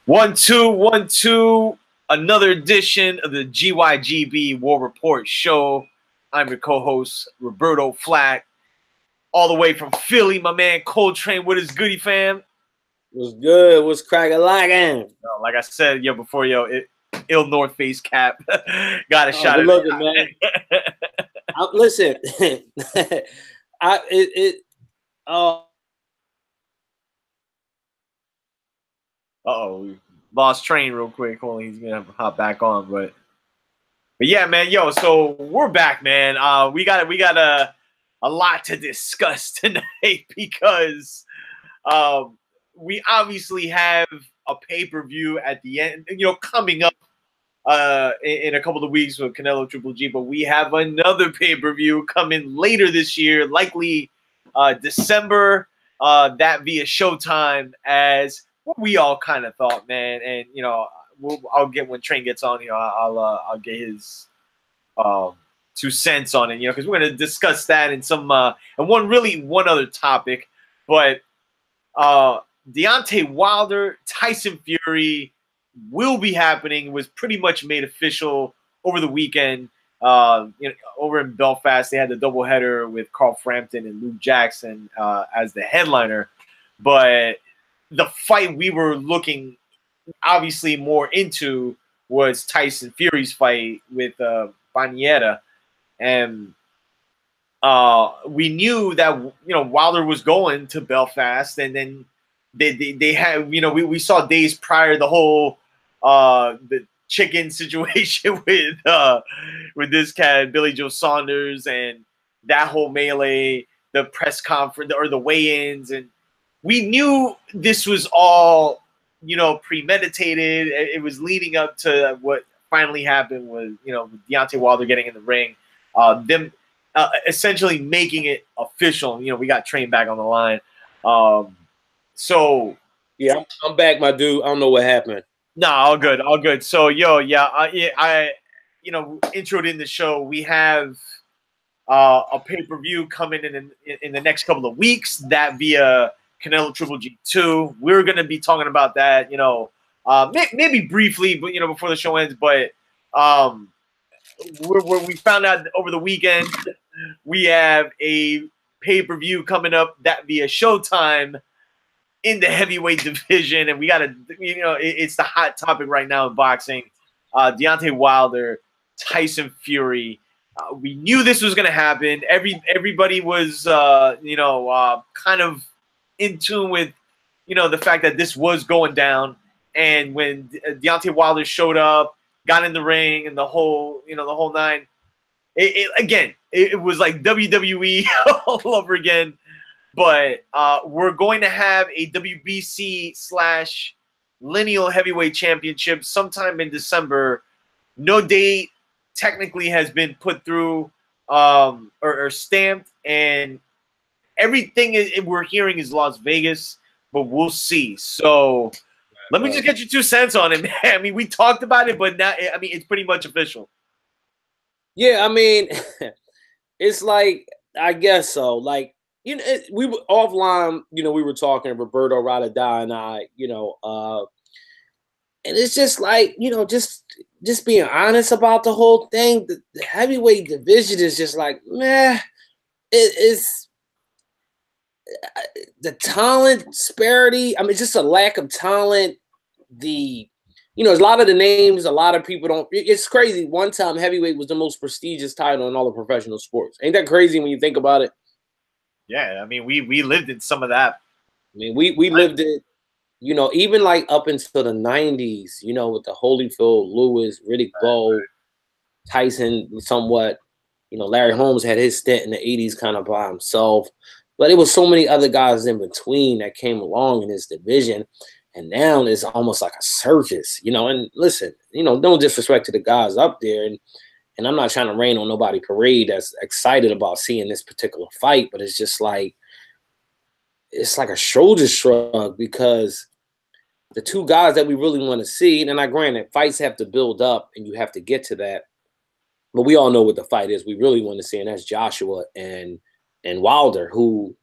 One, two, 1, 2. Another edition of the GYGB War Report Show. I'm your co-host, Roberto Flack, all the way from Philly. My man Coltrane with his goodie fam. What's good? What's cracking locking? Like I said, before ill North Face cap. Got a shot good at looking, man. Listen, we lost train real quick. Hold on, he's gonna hop back on, but yeah, man, so we're back, man. We got a lot to discuss tonight because we obviously have a pay-per-view at the end, coming up in a couple of weeks with Canelo Triple G, but we have another pay-per-view coming later this year, likely December, that via Showtime, as what we all kind of thought, man. And I'll get, when Train gets on, I'll get his 2 cents on it, because we're going to discuss that in some and one other topic. But Deontay Wilder, Tyson Fury will be happening. It was pretty much made official over the weekend. Over in Belfast, they had the doubleheader with Carl Frampton and Luke Jackson as the headliner. But the fight we were looking obviously more into was Tyson Fury's fight with Banieta. And we knew that Wilder was going to Belfast, and then they had we saw days prior the whole the chicken situation with this cat Billy Joe Saunders and that whole melee, the press conference or the weigh-ins, and we knew this was all premeditated. It was leading up to what finally happened was Deontay Wilder getting in the ring. Them essentially making it official. We got Train back on the line. So yeah, I'm back, my dude. I don't know what happened. No, all good. So I introed in the show. We have a pay-per-view coming in the next couple of weeks, that via Canelo Triple G 2. We're gonna be talking about that, maybe briefly, but before the show ends. But we found out over the weekend we have a pay-per-view coming up that via Showtime in the heavyweight division, and we got to, it's the hot topic right now in boxing. Deontay Wilder, Tyson Fury. We knew this was going to happen. Everybody was, kind of in tune with, the fact that this was going down. And when Deontay Wilder showed up, got in the ring, and the whole nine, it was like WWE all over again. But we're going to have a WBC / Lineal Heavyweight Championship sometime in December. No date technically has been put through or stamped, and everything we're hearing is Las Vegas, but we'll see. So let me just get your 2 cents on it, man. I mean, we talked about it, but now, it's pretty much official. Yeah, it's like, I guess so. Like, we were offline, we were talking, Roberto Radada and I, and it's just like, just being honest about the whole thing. The heavyweight division is just like, meh. It's the talent disparity. It's just a lack of talent. There's a lot of the names, a lot of people don't. It's crazy. One time, heavyweight was the most prestigious title in all of professional sports. Ain't that crazy when you think about it? Yeah, we lived in some of that. We lived it, even like up until the 90s, with the Holyfield, Lewis, Riddick Bowe, Tyson, somewhat. Larry Holmes had his stint in the 80s kind of by himself. But it was so many other guys in between that came along in this division. And now it's almost like a circus, And listen, no disrespect to the guys up there. And I'm not trying to rain on nobody parade that's excited about seeing this particular fight, but it's just like, it's like a shoulder shrug, because the 2 guys that we really want to see, and I granted, fights have to build up and you have to get to that, but we all know what the fight is we really want to see, and that's Joshua and Wilder, who,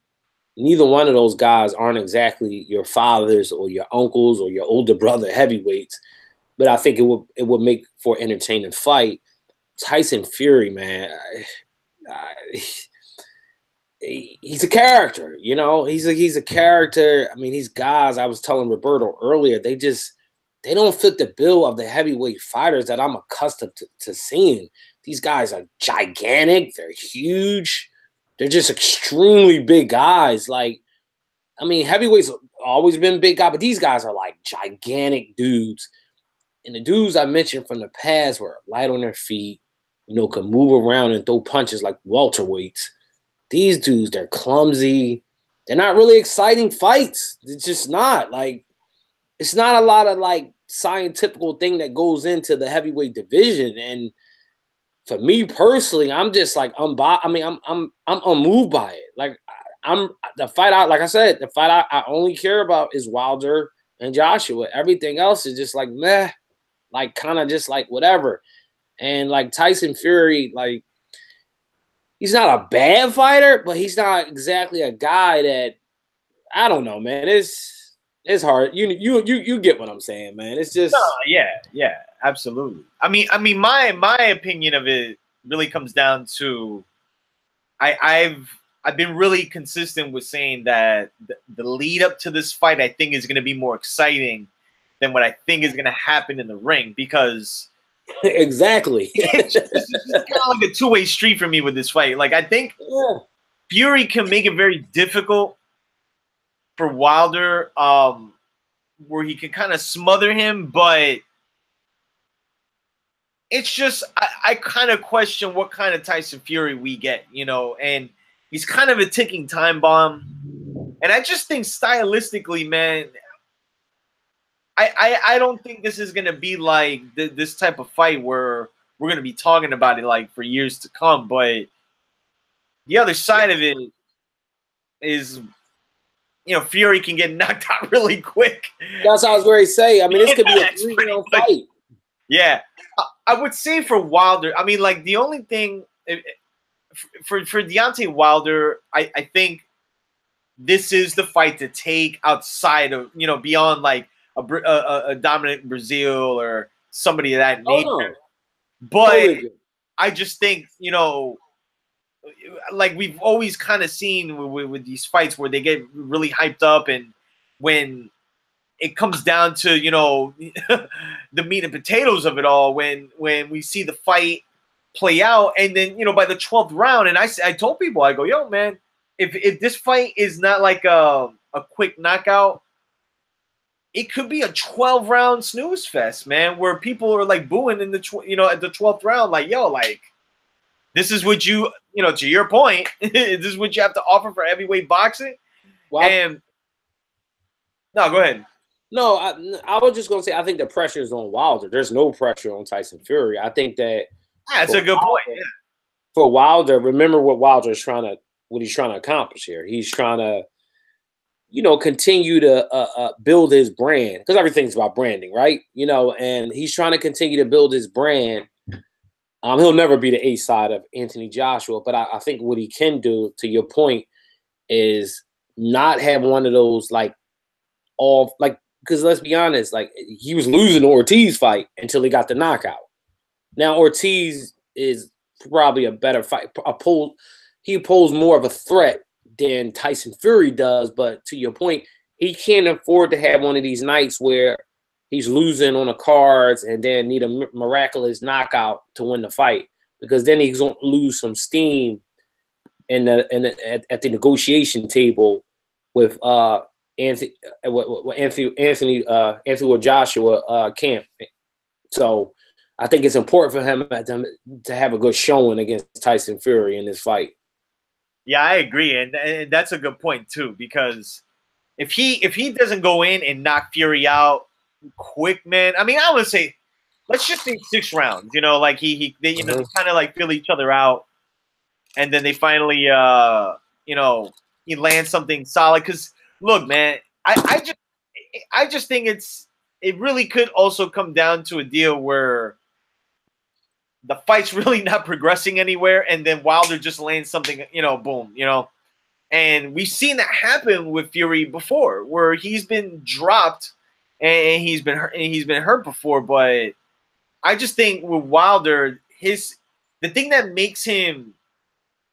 neither one of those guys aren't exactly your fathers or your uncles or your older brother heavyweights. But I think it would make for an entertaining fight. Tyson Fury, man, he's a character, you know. He's a character. I mean, these guys, I was telling Roberto earlier, they don't fit the bill of the heavyweight fighters that I'm accustomed to seeing. These guys are gigantic. They're huge. They're just extremely big guys. Like, I mean, heavyweights always been big guys, but these guys are like gigantic dudes. And the dudes I mentioned from the past were light on their feet, you know, could move around and throw punches like welterweights. These dudes, they're clumsy. They're not really exciting fights. It's just not. Like, it's not a lot of like scientific thing that goes into the heavyweight division. And for me personally, I'm just like I'm unmoved by it. Like, I'm the fight out, like I said, the fight I only care about is Wilder and Joshua. Everything else is just like meh, like kind of just like whatever. And like Tyson Fury, like, he's not a bad fighter, but he's not exactly a guy that, I don't know, man. It's hard. You get what I'm saying, man. It's just yeah, absolutely. I mean, my opinion of it really comes down to I've been really consistent with saying that the lead up to this fight I think is going to be more exciting than what I think is going to happen in the ring, because exactly. It's kind of like a two-way street for me with this fight. Like, I think Fury can make it very difficult for Wilder, where he can kind of smother him, but it's just I kind of question what kind of Tyson Fury we get, you know, and he's kind of a ticking time bomb. And I just think stylistically, man, I don't think this is going to be like this type of fight where we're going to be talking about it like for years to come. But the other side of it is, you know, Fury can get knocked out really quick. That's what I was going to say. I mean, this could be a 3-round fight. Yeah. I would say for Wilder, I mean, like, the only thing for Deontay Wilder, I think this is the fight to take outside of, you know, beyond like a dominant Brazil or somebody of that nature. No. But totally. I just think, you know, like we've always kind of seen with these fights where they get really hyped up, and when it comes down to, you know, the meat and potatoes of it all, when we see the fight play out, and then, you know, by the 12th round, and I told people, I go, yo, man, if this fight is not like a quick knockout, it could be a 12-round snooze fest, man, where people are like booing in the you know, at the 12th round, like, yo, like, this is what you know, to your point, this is what you have to offer for heavyweight boxing. Well, and no, go ahead. No, I was just gonna say I think the pressure is on Wilder. There's no pressure on Tyson Fury. I think that that's a good point. Yeah. For Wilder, remember what Wilder is what he's trying to accomplish here. He's trying to, you know, continue to build his brand, because everything's about branding, right? You know, and he's trying to continue to build his brand. He'll never be the A side of Anthony Joshua, but I think what he can do, to your point, is not have one of those like all like, because let's be honest, like, he was losing the Ortiz fight until he got the knockout. Now Ortiz is probably a better fight. He poses more of a threat than Tyson Fury does, but to your point, he can't afford to have one of these nights where he's losing on the cards and then need a miraculous knockout to win the fight, because then he's going to lose some steam at the negotiation table with Anthony or Joshua camp. So I think it's important for him to have a good showing against Tyson Fury in this fight. Yeah, I agree, and that's a good point too, because if he doesn't go in and knock Fury out quick, man. I mean, I would say, let's just say 6 rounds. You know, like they you know, kind of like feel each other out, and then they finally you know, he lands something solid. Because look, man, I just think it really could also come down to a deal where the fight's really not progressing anywhere, and then Wilder just lands something, you know, boom, you know. And we've seen that happen with Fury before, where he's been dropped and he's been hurt before. But I just think with Wilder, the thing that makes him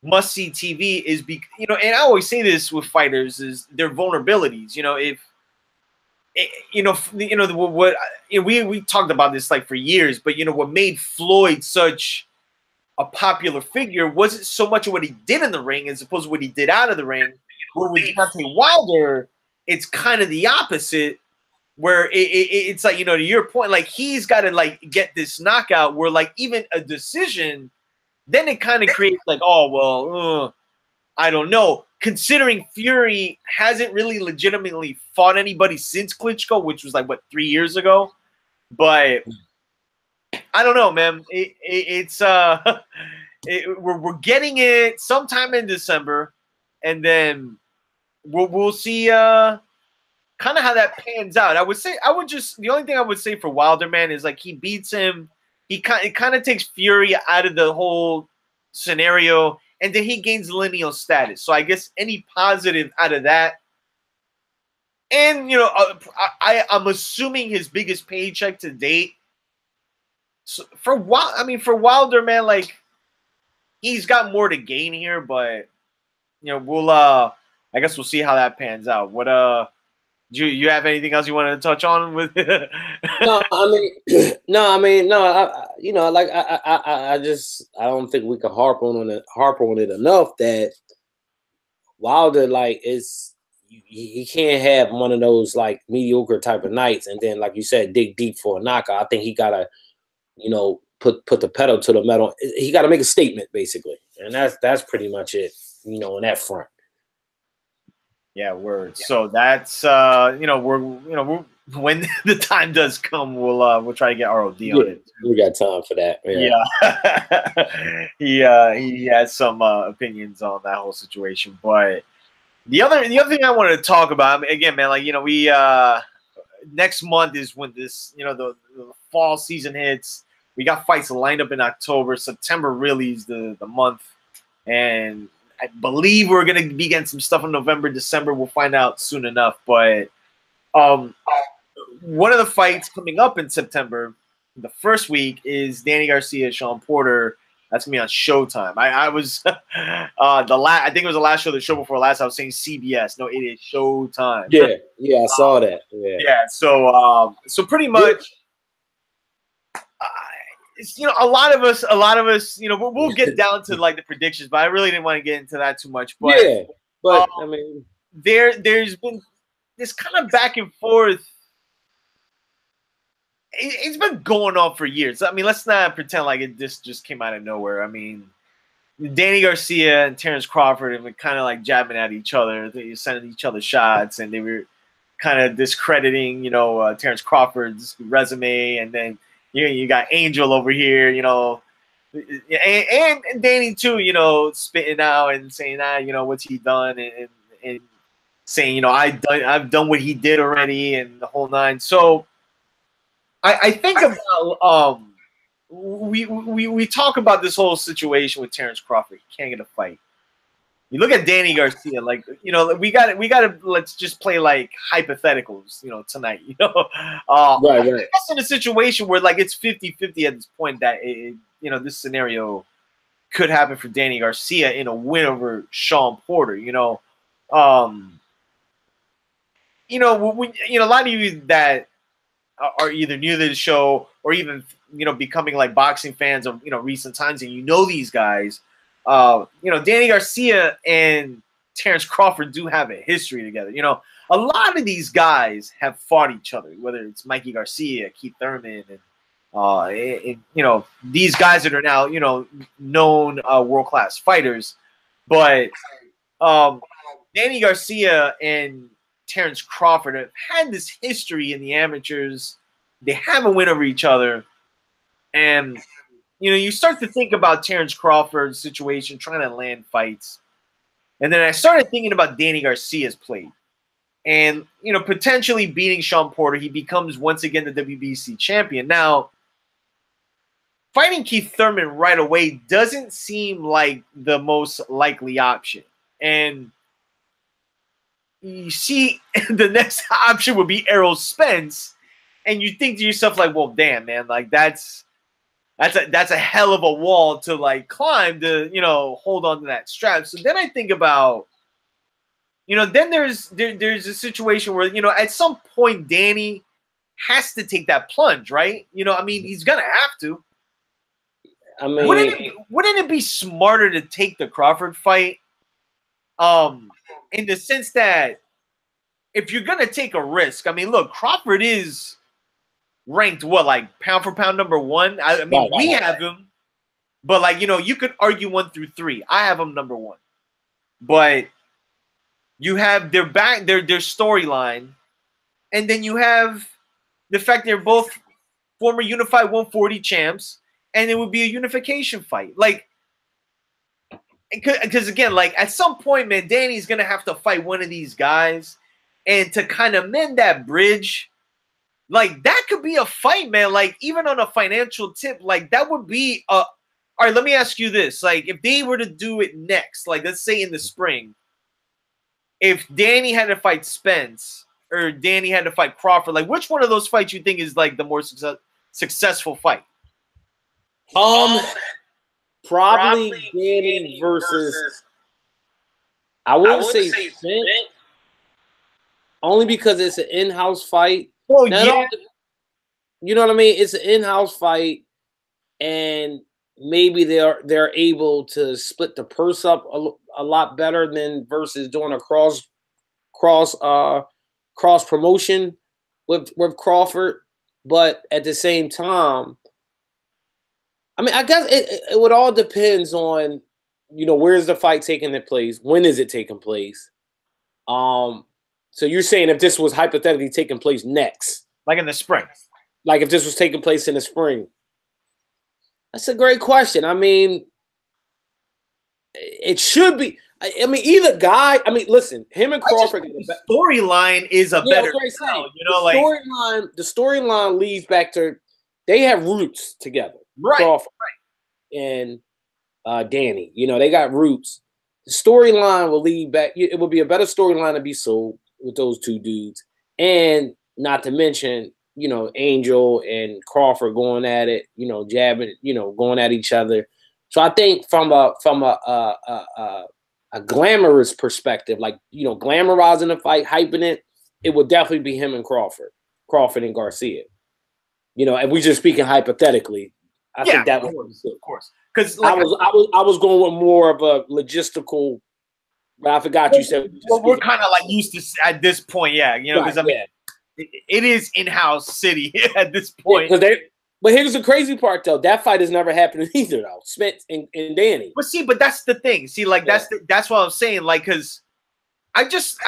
must see TV is and I always say this with fighters is their vulnerabilities. If what we talked about this like for years, but what made Floyd such a popular figure wasn't so much of what he did in the ring as opposed to what he did out of the ring. Where with Deontay Wilder, it's kind of the opposite. Where it's like, to your point, like he's got to like get this knockout where like even a decision, then it kind of creates like, oh, well, I don't know. Considering Fury hasn't really legitimately fought anybody since Klitschko, which was like, what, 3 years ago? But I don't know, man. We're getting it sometime in December, and then we'll see kind of how that pans out. The only thing I would say for Wilder, man, is like he beats him. It kind of takes Fury out of the whole scenario, and then he gains lineal status. So I guess any positive out of that. And I'm assuming his biggest paycheck to date. So for Wilder, man, like he's got more to gain here, but we'll I guess we'll see how that pans out. What do you have anything else you wanted to touch on with? No, I don't think we can harp on it enough that Wilder like he can't have one of those like mediocre type of nights and then like you said dig deep for a knockout. I think he gotta put the pedal to the metal. He got to make a statement basically, and that's pretty much it. On that front. Yeah, word. Yeah. So that's we're when the time does come, we'll try to get ROD on it. We got time for that. Yeah. He has some opinions on that whole situation. But the other thing I wanted to talk about, again, man, like we next month is when this the fall season hits. We got fights lined up in October. September really is the month, and I believe we're going to be getting some stuff in November, December. We'll find out soon enough. But one of the fights coming up in September, the first week, is Danny Garcia, Sean Porter. That's going to be on Showtime. I was I think it was the last show, the show before last. I was saying CBS. No, it is Showtime. Yeah, I saw that. Yeah. So pretty much. A lot of us, we'll get down to like the predictions, but I really didn't want to get into that too much. But I mean, there's been this kind of back and forth. It's been going on for years. I mean, let's not pretend like this just came out of nowhere. I mean, Danny Garcia and Terrence Crawford have been kind of like jabbing at each other. They were sending each other shots, and they were kind of discrediting, Terrence Crawford's resume, and then. You got Angel over here, and Danny too, spitting out and saying what's he done and saying I've done what he did already and the whole nine. So I think about we talk about this whole situation with Terrence Crawford. He can't get a fight. You look at Danny Garcia, like we got to let's just play like hypotheticals, tonight. Right. That's in a situation where like it's 50-50 at this point that this scenario could happen for Danny Garcia in a win over Sean Porter. A lot of you that are either new to the show or even becoming like boxing fans of recent times, and these guys. Danny Garcia and Terrence Crawford do have a history together. A lot of these guys have fought each other, whether it's Mikey Garcia, Keith Thurman, and these guys that are now, known world-class fighters. But Danny Garcia and Terrence Crawford have had this history in the amateurs. They have a win over each other. And you start to think about Terrence Crawford's situation, trying to land fights. And then I started thinking about Danny Garcia's play. And, potentially beating Sean Porter, he becomes once again the WBC champion. Now, fighting Keith Thurman right away doesn't seem like the most likely option. And you see the next option would be Errol Spence, and you think to yourself like, well, damn, man, like that's a hell of a wall to like climb to, you know, hold on to that strap. So then I think about, you know, then there's a situation where, you know, at some point Danny has to take that plunge, right? You know, I mean, he's gonna have to. I mean, wouldn't it be smarter to take the Crawford fight? In the sense that if you're gonna take a risk, I mean, look, Crawford is ranked what, like pound for pound #1. I mean, we have him, but like, you know, you could argue 1 through 3. I have him #1, but you have their storyline, and then you have the fact they're both former Unified 140 champs, and it would be a unification fight. Like, because again, like at some point, man, Danny's gonna have to fight one of these guys, and to kind of mend that bridge, like that could be a fight, man. Like even on a financial tip, like that would be a. All right, let me ask you this: like if they were to do it next, like let's say in the spring, if Danny had to fight Spence or Danny had to fight Crawford, like which one of those fights you think is like the more successful fight? Probably Danny versus. I wouldn't say Spence, only because it's an in-house fight. Oh yeah, you know what I mean. It's an in-house fight, and maybe they're able to split the purse up a lot better than versus doing a cross promotion with Crawford. But at the same time, I mean, I guess it would all depends on, you know, where's the fight taking place, when is it taking place. So you're saying if this was hypothetically taking place next, like in the spring, like if this was taking place in the spring, that's a great question. I mean, it should be. I mean, either guy. I mean, listen, him and Crawford. The storyline is a better. You know, the storyline leads back to they have roots together. Right. Crawford and Danny. You know, they got roots. The storyline will lead back. It will be a better storyline to be sold with those two dudes, and not to mention, you know, Angel and Crawford going at it. You know, jabbing. You know, going at each other. So I think from a glamorous perspective, like, you know, glamorizing the fight, hyping it, it would definitely be him and Crawford and Garcia. You know, and we just speaking hypothetically. I think that was, of course, because like, I was going with more of a logistical. But I forgot you said. Well, we're kind of like used to at this point, yeah. You know, because I mean, it is in-house city at this point. Yeah, but here's the crazy part, though. That fight has never happened either, though. Spence and Danny. But see, that's the thing. See, like that's what I'm saying. Like, because I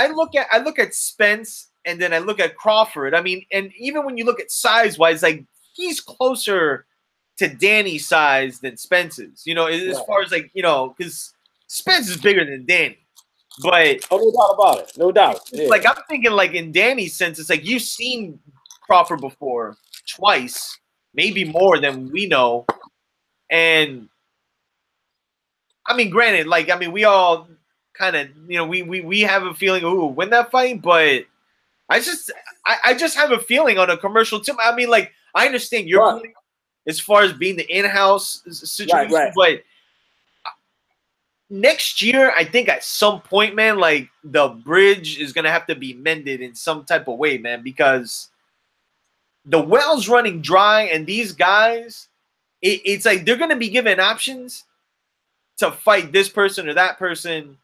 look at Spence and then I look at Crawford. I mean, and even when you look at size-wise, like he's closer to Danny's size than Spence's. You know, as far as like, you know, because Spence is bigger than Danny. But no doubt about it. No doubt. Yeah. Like I'm thinking, like in Danny's sense, it's like you've seen Crawford before twice, maybe more than we know. And I mean, granted, like I mean, we all kind of, you know, we have a feeling who will win that fight, but I just have a feeling on a commercial tip. I mean, like I understand your point as far as being the in-house situation, but next year, I think at some point, man, like the bridge is gonna have to be mended in some type of way, man, because the well's running dry, and these guys, it's like they're gonna be given options to fight this person or that person,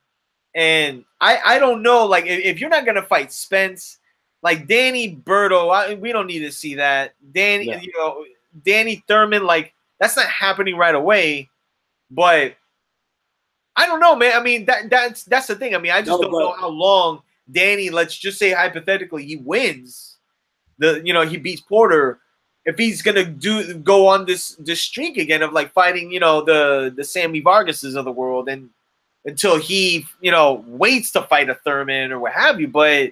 and I don't know, like if you're not gonna fight Spence, like Danny Berto, we don't need to see that. Danny, you know, Danny Thurman, like that's not happening right away, but. I don't know, man. I mean, that's the thing. I mean, I just don't know how long Danny, let's just say hypothetically, he wins. He beats Porter. If he's gonna go on this streak again of like fighting, you know, the Sammy Vargases of the world, and until he, you know, waits to fight a Thurman or what have you. But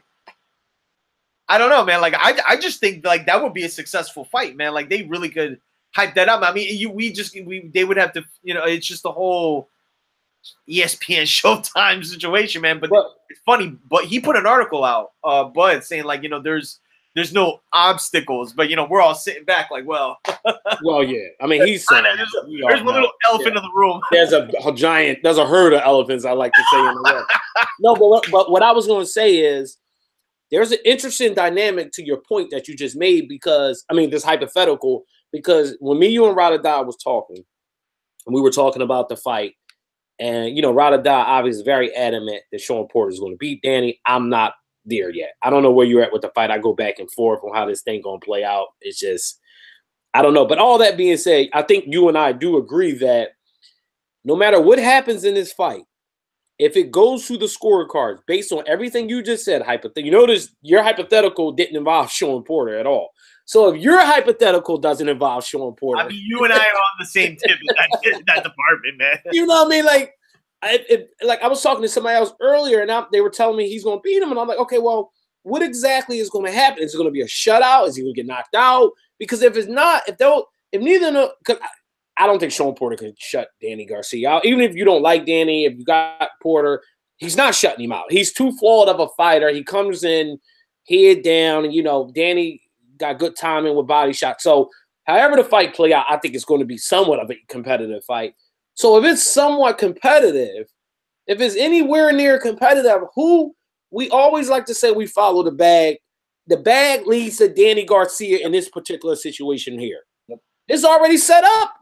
I don't know, man. Like I just think like that would be a successful fight, man. Like they really could hype that up. I mean, they would have to, you know, it's just the whole ESPN Showtime situation, man. But it's funny. But he put an article out, Bud, saying like, there's no obstacles, but we're all sitting back like, well, well, yeah. I mean, he's saying there's one little elephant in the room. There's a herd of elephants, I like to say in the room. No, but what I was going to say is there's an interesting dynamic to your point that you just made because this hypothetical, because when me, you, and Radada was talking, and we were talking about the fight, and Radada obviously is very adamant that Sean Porter is going to beat Danny. I'm not there yet. I don't know where you're at with the fight. I go back and forth on how this thing going to play out. It's just, I don't know. But all that being said, I think you and I do agree that no matter what happens in this fight, if it goes through the scorecards based on everything you just said, you notice your hypothetical didn't involve Sean Porter at all. So if your hypothetical doesn't involve Sean Porter, you and I are on the same tip in that department, man. You know what I mean? Like, I was talking to somebody else earlier, and they were telling me he's going to beat him, and I'm like, okay, well, what exactly is going to happen? Is it going to be a shutout? Is he going to get knocked out? Because if it's not, if neither know, because I don't think Sean Porter can shut Danny Garcia out. Even if you don't like Danny, if you got Porter, he's not shutting him out. He's too flawed of a fighter. He comes in head down, and Danny got good timing with body shots. So however the fight play out, I think it's going to be somewhat of a competitive fight. So if it's somewhat competitive, if it's anywhere near competitive, we always like to say we follow the bag. The bag leads to Danny Garcia in this particular situation here. It's already set up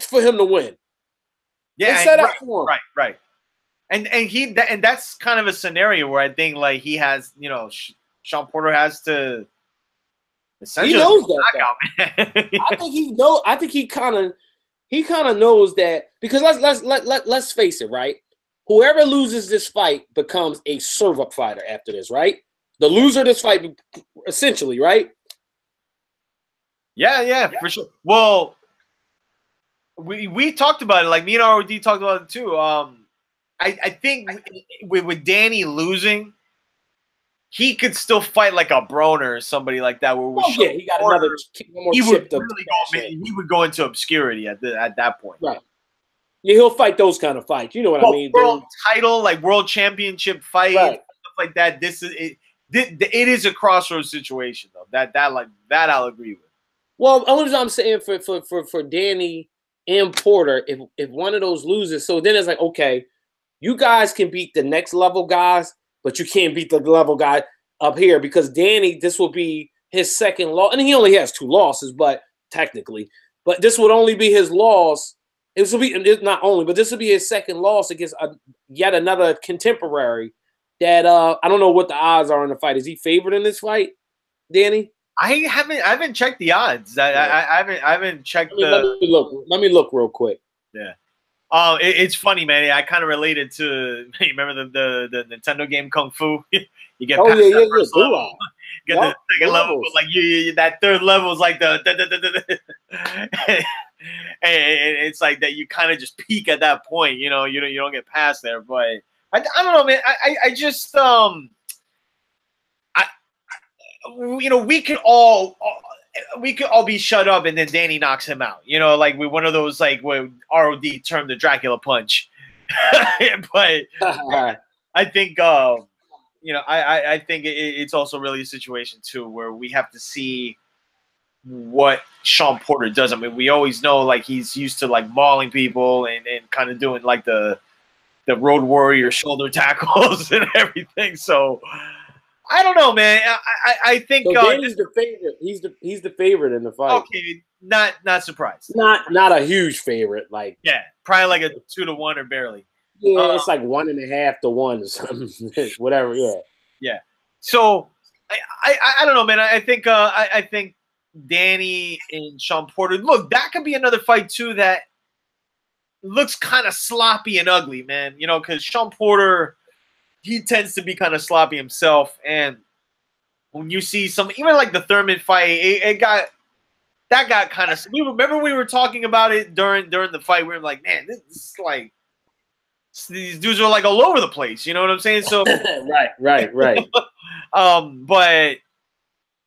for him to win. Yeah, it's set up for him. Right. And that's kind of a scenario where I think like he has, Sean Porter has to essentially he knows that. I think he knows. I think he kind of knows that because let's face it, right? Whoever loses this fight becomes a serve-up fighter after this, right? The loser of this fight, essentially, right? Yeah, for sure. Well, we talked about it. Like me and ROD talked about it too. I think with Danny losing, he could still fight like a Broner or somebody like that. Where he got another more chip. He would go into obscurity at that point. Right. Yeah, he'll fight those kind of fights. You know what I mean? World title, like world championship fight, stuff like that. This is it. It is a crossroads situation, though. That I'll agree with. Well, only reason I'm saying for Danny and Porter, if one of those loses, so then it's like, okay, you guys can beat the next level guys, but you can't beat the level guy up here because Danny, this will be his second loss, and he only has 2 losses, but technically, this would only be his loss. This will be not only, but this will be his second loss against yet another contemporary. That I don't know what the odds are in the fight. Is he favored in this fight, Danny? I haven't checked the odds. I haven't checked the. Let me look real quick. Yeah. It's funny, man. I kind of related to you remember the Nintendo game Kung Fu. You get past that first level, get the second level, but like you that third level is like the and it's like that you kind of just peak at that point. You don't get past there, but. I don't know, man. I just we could all be shut up and then Danny knocks him out. Like with one of those like what ROD termed the Dracula punch. But I think I think it's also really a situation too where we have to see what Sean Porter does. I mean, we always know like he's used to like mauling people and kind of doing like the Road Warrior shoulder tackles and everything. So I don't know, man. I think Danny's the favorite. He's the favorite in the fight. Okay, not surprised. Not a huge favorite. Like probably like a 2-1 or barely. Yeah, it's like 1.5 to 1 or something. Whatever. Yeah. So I don't know, man. I think Danny and Sean Porter. Look, that could be another fight too that looks kind of sloppy and ugly, man. Because Sean Porter, he tends to be kind of sloppy himself. And when you see even like the Thurman fight, that got kind of. We were talking about it during the fight. We were like, man, this is like these dudes are like all over the place. You know what I'm saying? So right. But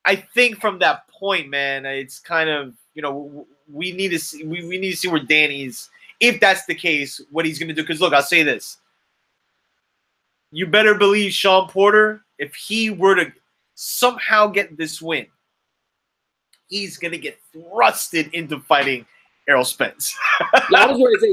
I think from that point, man, it's kind of we need to see where Danny's if that's the case, what he's going to do. Because look, I'll say this: you better believe Sean Porter, if he were to somehow get this win, he's going to get thrusted into fighting Errol Spence. Yeah, I was going to say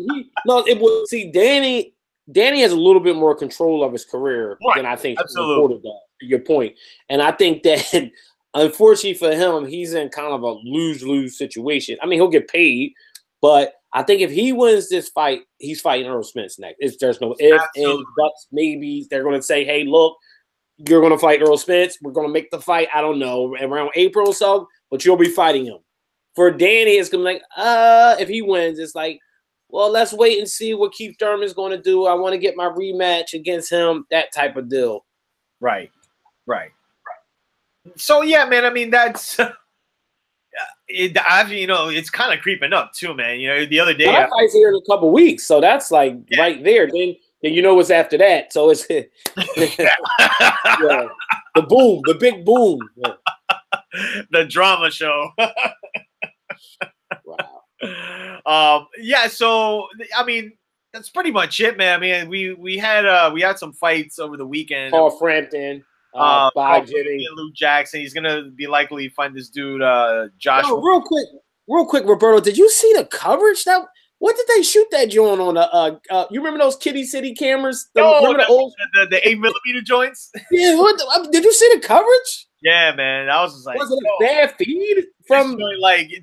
it was. See, Danny has a little bit more control of his career than I think Sean Porter does. To your point, and I think that unfortunately for him, he's in kind of a lose-lose situation. I mean, he'll get paid, but I think if he wins this fight, he's fighting Errol Spence next. There's no if, and buts, maybe. They're going to say, hey, look, you're going to fight Errol Spence. We're going to make the fight, I don't know, around April or so, but you'll be fighting him. For Danny, it's going to be like, if he wins, it's like, well, let's wait and see what Keith Thurman's going to do. I want to get my rematch against him, that type of deal. Right. So, yeah, man, I mean, that's it's kind of creeping up too, man. You know, the other day. That fight's here in a couple weeks, so that's like right there. Then you know what's after that. So it's yeah, the big boom. Yeah. The drama show. Wow. Yeah, so I mean that's pretty much it, man. I mean we had some fights over the weekend. Paul Frampton, Jimmy, Luke Jackson. He's gonna be likely find this dude Josh. Yo, real quick, Roberto, did you see the coverage? What did they shoot that joint on? You remember those Kitty City cameras? The 8mm joints. Yeah, did you see the coverage? Yeah, man. I was just like, was it a bad feed from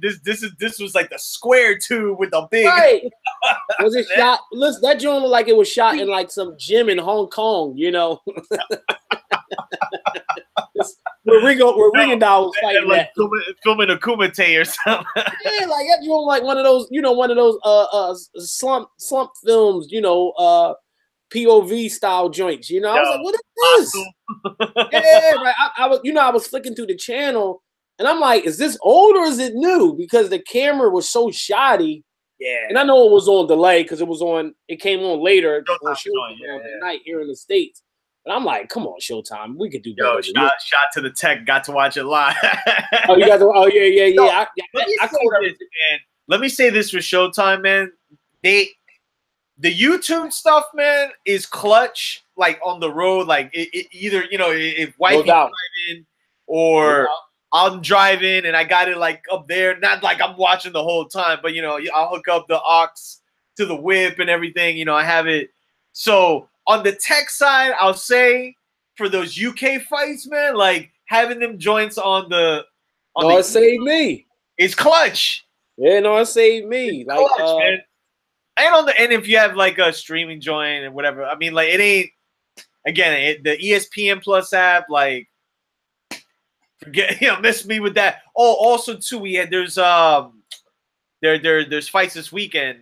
this was like the square tube with the big. Right. Was it shot? Listen, that joint looked like it was shot in like some gym in Hong Kong, you know. where Rigondeaux was fighting like filming a Kumite or something. Yeah, like that joint like one of those slump films, POV style joints, you know. I was like, what is this? Yeah, right. I was flicking through the channel and I'm like, is this old or is it new? Because the camera was so shoddy. Yeah. And I know it was on delay because it came on later on Showtime at night here in the States. But I'm like, come on, Showtime. We could do better. Yo, shot to the tech, got to watch it live. Oh, you guys yeah. Let me say this with Showtime, man. The YouTube stuff, man, is clutch. Like on the road, like either if wifey's driving or I'm driving and I got it like up there. Not like I'm watching the whole time, but I'll hook up the aux to the whip and everything. I have it. So on the tech side, I'll say for those UK fights, man, like having them joints on the it saved me. It's clutch. Yeah, no, it saved me. Like clutch, man. And if you have like a streaming joint and whatever, I mean, like it ain't. Again, the ESPN Plus app, like, forget, miss me with that. Oh, also too, there's fights this weekend.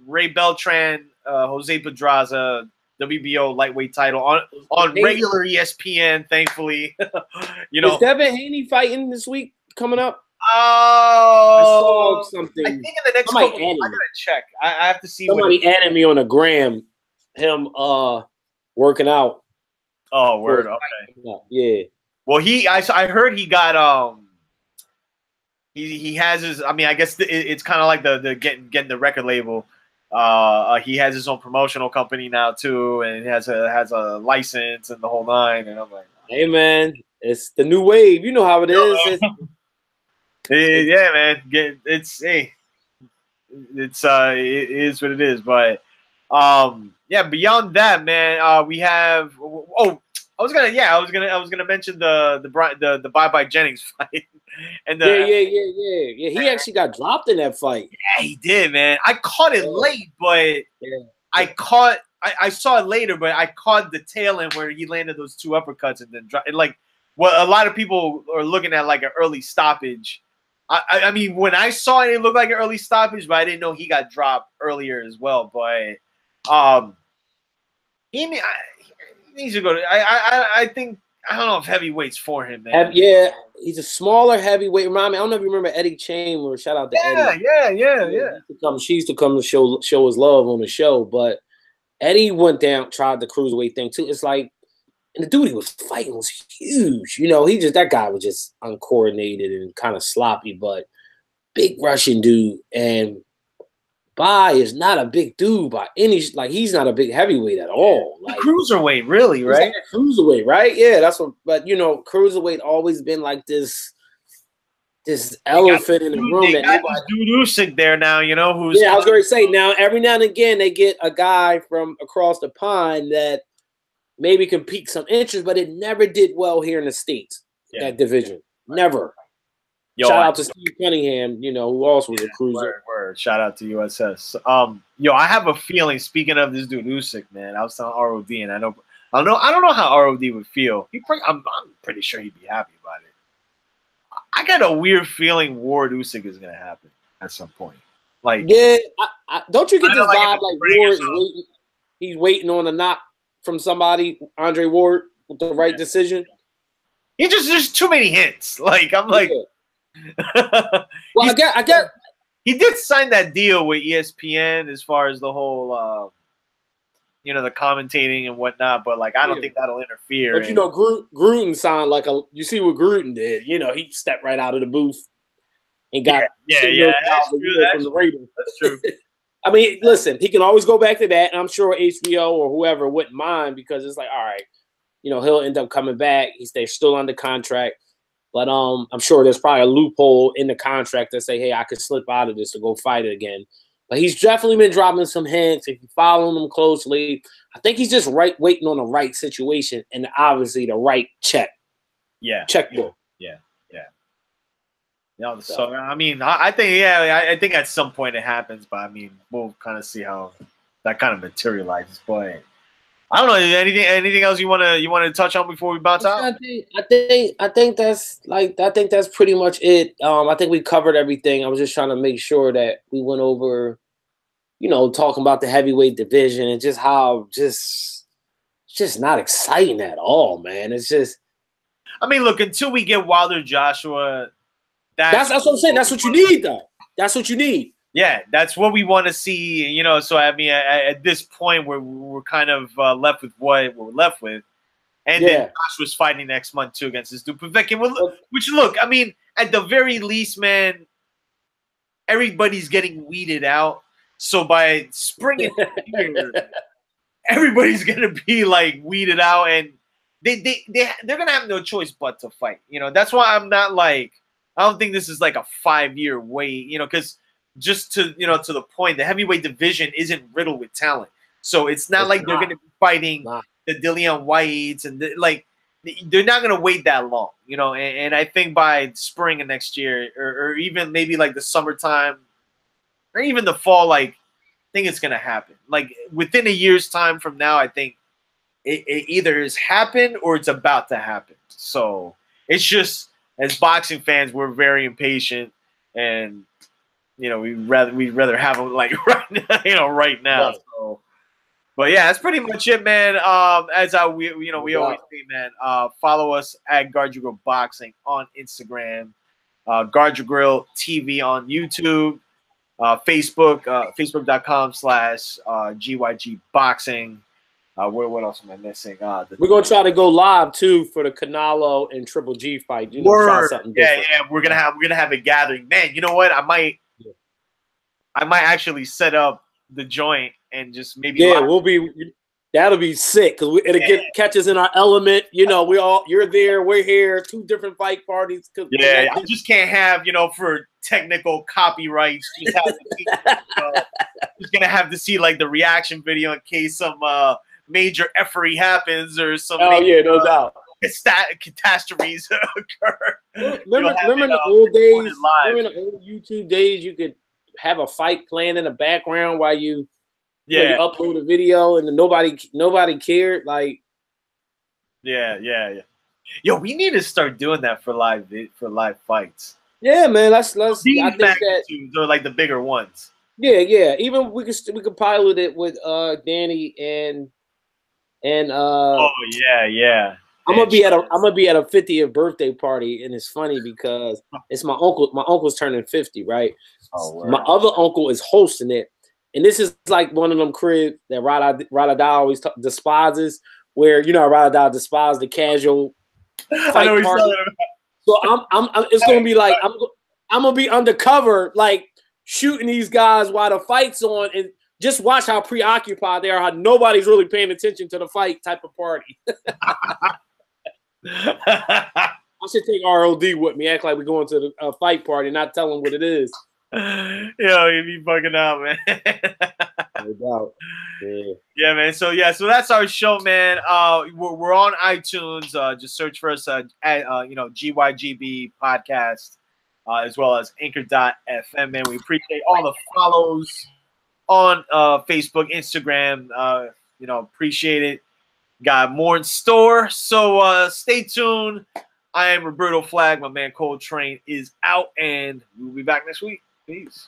Ray Beltran, Jose Pedraza, WBO lightweight title on regular ESPN. Thankfully, Is Devin Haney fighting this week coming up? I saw something. I think in the next couple, I gotta check. I have to see. Somebody added me on the gram. Him working out. Oh, word. Okay. Yeah. Well, I heard he got he has his. I mean, I guess it's kind of like the getting the record label. He has his own promotional company now too, and has a license and the whole nine. And I'm like, hey man, it's the new wave. You know how it is. Yeah, man. It is what it is. But yeah. Beyond that, man, we have. Oh, I was gonna mention the Bye Jennings fight. And yeah. He actually got dropped in that fight. Yeah, he did, man. I caught it late, but I saw it later, but I caught the tail end where he landed those two uppercuts and then dropped. And like, what a lot of people are looking at like an early stoppage. I mean, when I saw it, it looked like an early stoppage, but I didn't know he got dropped earlier as well. But he needs to go to. I think I don't know if heavyweight's for him, man. Yeah, he's a smaller heavyweight. Remind me, I don't know if you remember Eddie Chamber. Shout out to Eddie. Yeah. She used to come to show his love on the show, but Eddie went down, tried the cruiserweight thing too. It's like, and the dude he was fighting was huge. That guy was just uncoordinated and kind of sloppy, but big Russian dude. Bai is not a big dude by any like he's not a big heavyweight at all. Like cruiserweight, really, right? Like cruiserweight, right? Yeah, that's what. But you know, cruiserweight always been like this elephant in the room. They got this dude Usyk there now, you know, who's I was going to say now every now and again they get a guy from across the pond that maybe can pique some interest, but it never did well here in the States. That division, never. Shout out to Steve Cunningham, you know, who also was a cruiser. Word. Shout out to USS. I have a feeling. Speaking of this dude Usyk, man, I was telling ROD, and I don't know how ROD would feel. I'm pretty sure he'd be happy about it. I got a weird feeling Ward Usyk is gonna happen at some point. Like, yeah, don't you get this vibe like Ward is waiting? He's waiting on a knock from somebody, Andre Ward, with the right decision. There's too many hints. Like I'm like. Yeah. Well, I get. He did sign that deal with ESPN as far as the whole, the commentating and whatnot. But like, I don't think that'll interfere. But you know, Gruden signed like a. You see what Gruden did? You know, he stepped right out of the booth and got That's true. I mean, listen, he can always go back to that, and I'm sure HBO or whoever wouldn't mind because it's like, all right, you know, he'll end up coming back. They're still under contract. But I'm sure there's probably a loophole in the contract that say, hey, I could slip out of this to go fight it again. But he's definitely been dropping some hints. If you follow him closely, I think he's just waiting on the right situation and obviously the right check. Yeah. Checkbook. Yeah. No, so I mean, I think at some point it happens, but I mean, we'll kind of see how that kind of materializes. But I don't know. Anything else you want to touch on before we bounce out? I think that's pretty much it. I think we covered everything. I was just trying to make sure that we went over, you know, talking about the heavyweight division and just how just not exciting at all, man. It's just. I mean, look, until we get Wilder Joshua, that's what I'm saying. That's what you need, though. That's what you need. Yeah, that's what we want to see, you know. So I mean, at this point, we're kind of left with what we're left with, and then Joshua's fighting next month too against this dude Povetkin. Which look, I mean, at the very least, man, everybody's getting weeded out. So by spring and year, everybody's gonna be like weeded out, and they're gonna have no choice but to fight. You know, that's why I'm not like I don't think this is like a 5-year wait. You know, because just to the point, the heavyweight division isn't riddled with talent, so it's not like they're going to be fighting the Dillian Whites and they're not going to wait that long, you know. And I think by spring of next year, or even maybe like the summertime, or even the fall, like I think it's going to happen. Like within a year's time from now, I think it either has happened or it's about to happen. So it's just as boxing fans, we're very impatient and. You know, we'd rather have them like right now, right now. Right. So, but yeah, that's pretty much it, man. As we always say, man. Follow us at Guard Your Grill Boxing on Instagram, Guard Your Grill TV on YouTube, Facebook, Facebook.com/GYG Boxing. What else am I missing? We're gonna try to go live too for the Canelo and Triple G fight. You know, try something different. Yeah, we're gonna have a gathering, man. You know what? I might actually set up the joint and just maybe. Yeah, that'll be sick because it'll catch us in our element. You know, you're there, we're here, 2 different fight parties. Yeah, I just can't have for technical copyrights. Just gonna have to see like the reaction video in case some major effery happens or some. Oh yeah, no doubt. Catastrophes occur. Remember in the old days? Remember in the old YouTube days, you could have a fight playing in the background while you upload a video and nobody cared. Like, yeah. Yo, we need to start doing that for live fights. Yeah, man. Let's. I think that are like the bigger ones. Yeah. Even we could pilot it with Danny and. Oh yeah. I'm gonna be at a 50th birthday party, and it's funny because it's my uncle. My uncle's turning 50, right? Oh, my other uncle is hosting it, and this is like one of them cribs that Rada always despises. Where Rada despises the casual fight party. So I'm it's gonna be like I'm gonna be undercover, like shooting these guys while the fight's on, and just watch how preoccupied they are, how nobody's really paying attention to the fight type of party. I should take ROD with me, act like we're going to the fight party, not tell them what it is. Yo, you be bugging out, man. No doubt. Yeah. Yeah, man. So that's our show, man. We're on iTunes. Just search for us at GYGB podcast, as well as Anchor.fm. Man, we appreciate all the follows on Facebook, Instagram. Appreciate it. Got more in store, so stay tuned. I am Roberto Flag. My man Coltrane is out, and we'll be back next week. Peace.